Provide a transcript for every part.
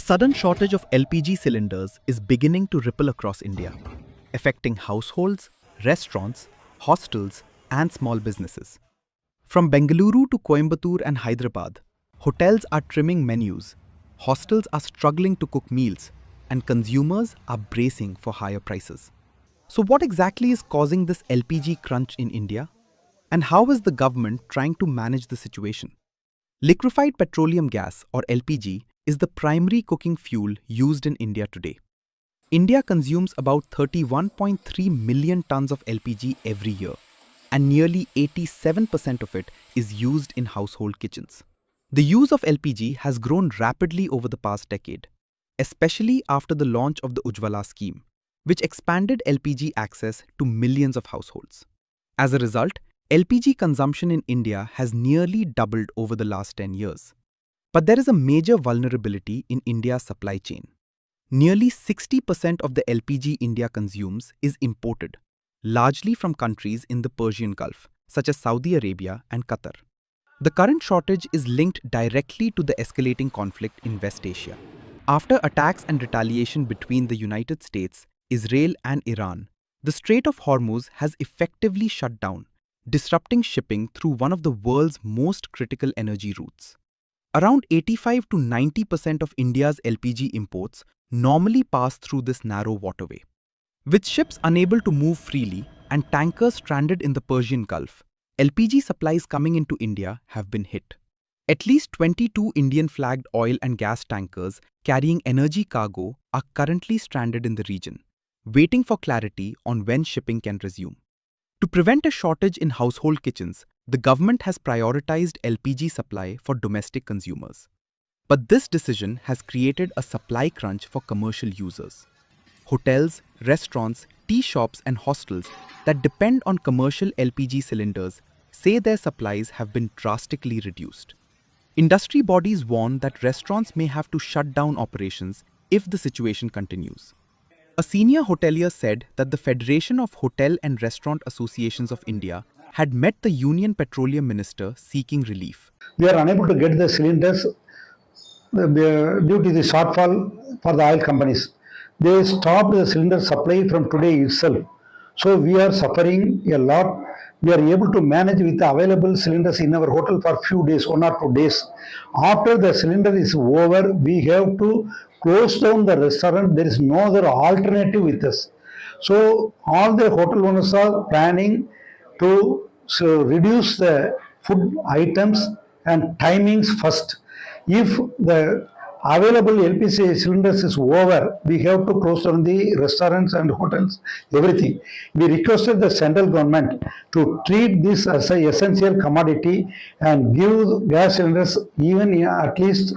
sudden shortage of LPG cylinders is beginning to ripple across India, affecting households, restaurants, hostels, and small businesses. From Bengaluru to Coimbatore and Hyderabad, hotels are trimming menus, hostels are struggling to cook meals, and consumers are bracing for higher prices. So, what exactly is causing this LPG crunch in India? And how is the government trying to manage the situation? Liquefied petroleum gas, or LPG, is the primary cooking fuel used in India today. India consumes about 31.3 million tons of LPG every year, and nearly 87% of it is used in household kitchens. The use of LPG has grown rapidly over the past decade, especially after the launch of the Ujjwala scheme, which expanded LPG access to millions of households. As a result, LPG consumption in India has nearly doubled over the last 10 years. But there is a major vulnerability in India's supply chain. Nearly 60% of the LPG India consumes is imported, largely from countries in the Persian Gulf, such as Saudi Arabia and Qatar. The current shortage is linked directly to the escalating conflict in West Asia. After attacks and retaliation between the United States, Israel, and Iran, the Strait of Hormuz has effectively shut down, disrupting shipping through one of the world's most critical energy routes. Around 85 to 90% of India's LPG imports normally pass through this narrow waterway. With ships unable to move freely and tankers stranded in the Persian Gulf, LPG supplies coming into India have been hit. At least 22 Indian-flagged oil and gas tankers carrying energy cargo are currently stranded in the region, waiting for clarity on when shipping can resume. To prevent a shortage in household kitchens, the government has prioritized LPG supply for domestic consumers. But this decision has created a supply crunch for commercial users. Hotels, restaurants, tea shops, and hostels that depend on commercial LPG cylinders say their supplies have been drastically reduced. Industry bodies warn that restaurants may have to shut down operations if the situation continues. A senior hotelier said that the Federation of Hotel and Restaurant Associations of India had met the Union Petroleum Minister seeking relief. We are unable to get the cylinders due to the shortfall for the oil companies. They stopped the cylinder supply from today itself. So we are suffering a lot. We are able to manage with the available cylinders in our hotel for few days, 1 or 2 days. After the cylinder is over, we have to close down the restaurant. There is no other alternative with us. So all the hotel owners are planning to reduce the food items and timings first. If the available LPG cylinders is over, we have to close down the restaurants and hotels, everything. We requested the central government to treat this as an essential commodity and give gas cylinders even at least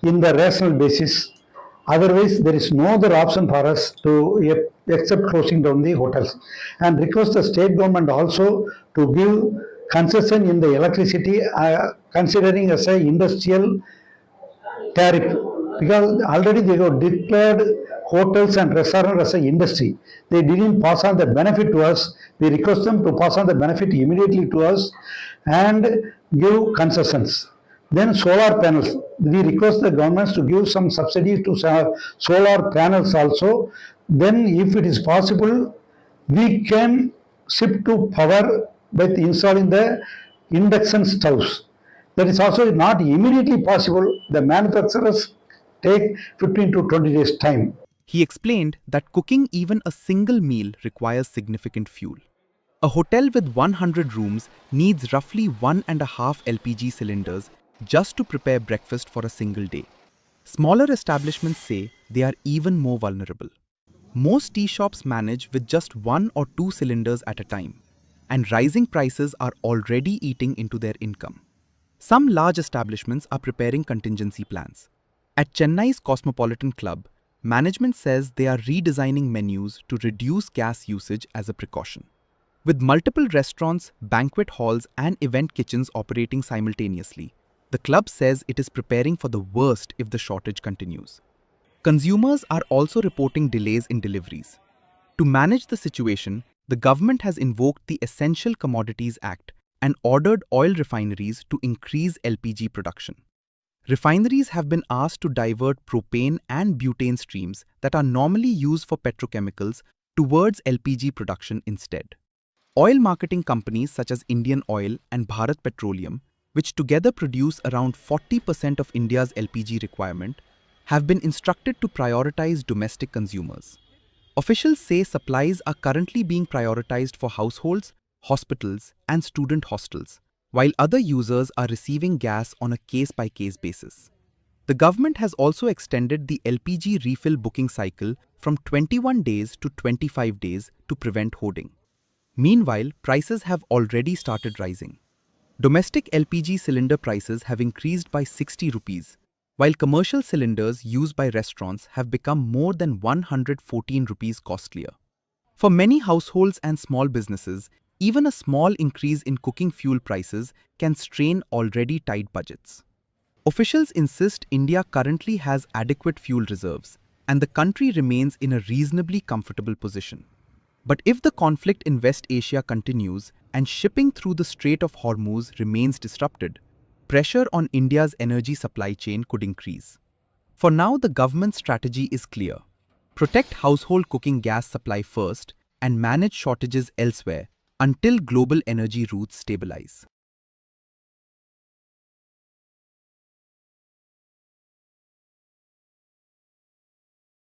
in the rational basis. Otherwise, there is no other option for us to except closing down the hotels. And request the state government also to give concession in the electricity, considering as an industrial tariff, because already they have declared hotels and restaurants as an industry. They didn't pass on the benefit to us. We request them to pass on the benefit immediately to us and give concessions. Then solar panels. We request the governments to give some subsidies to solar panels also. Then if it is possible, we can shift to power by installing the induction stoves. That is also not immediately possible. The manufacturers take 15 to 20 days time. He explained that cooking even a single meal requires significant fuel. A hotel with 100 rooms needs roughly 1.5 LPG cylinders just to prepare breakfast for a single day. Smaller establishments say they are even more vulnerable. Most tea shops manage with just 1 or 2 cylinders at a time, and rising prices are already eating into their income. Some large establishments are preparing contingency plans. At Chennai's Cosmopolitan Club, management says they are redesigning menus to reduce gas usage as a precaution. With multiple restaurants, banquet halls, and event kitchens operating simultaneously, the club says it is preparing for the worst if the shortage continues. Consumers are also reporting delays in deliveries. To manage the situation, the government has invoked the Essential Commodities Act and ordered oil refineries to increase LPG production. Refineries have been asked to divert propane and butane streams that are normally used for petrochemicals towards LPG production instead. Oil marketing companies such as Indian Oil and Bharat Petroleum, which together produce around 40% of India's LPG requirement, have been instructed to prioritize domestic consumers. Officials say supplies are currently being prioritized for households, hospitals, and student hostels, while other users are receiving gas on a case-by-case basis. The government has also extended the LPG refill booking cycle from 21 days to 25 days to prevent hoarding. Meanwhile, prices have already started rising. Domestic LPG cylinder prices have increased by 60 rupees, while commercial cylinders used by restaurants have become more than 114 rupees costlier. For many households and small businesses, even a small increase in cooking fuel prices can strain already tight budgets. Officials insist India currently has adequate fuel reserves, and the country remains in a reasonably comfortable position. But if the conflict in West Asia continues and shipping through the Strait of Hormuz remains disrupted, pressure on India's energy supply chain could increase. For now, the government's strategy is clear: protect household cooking gas supply first and manage shortages elsewhere until global energy routes stabilize.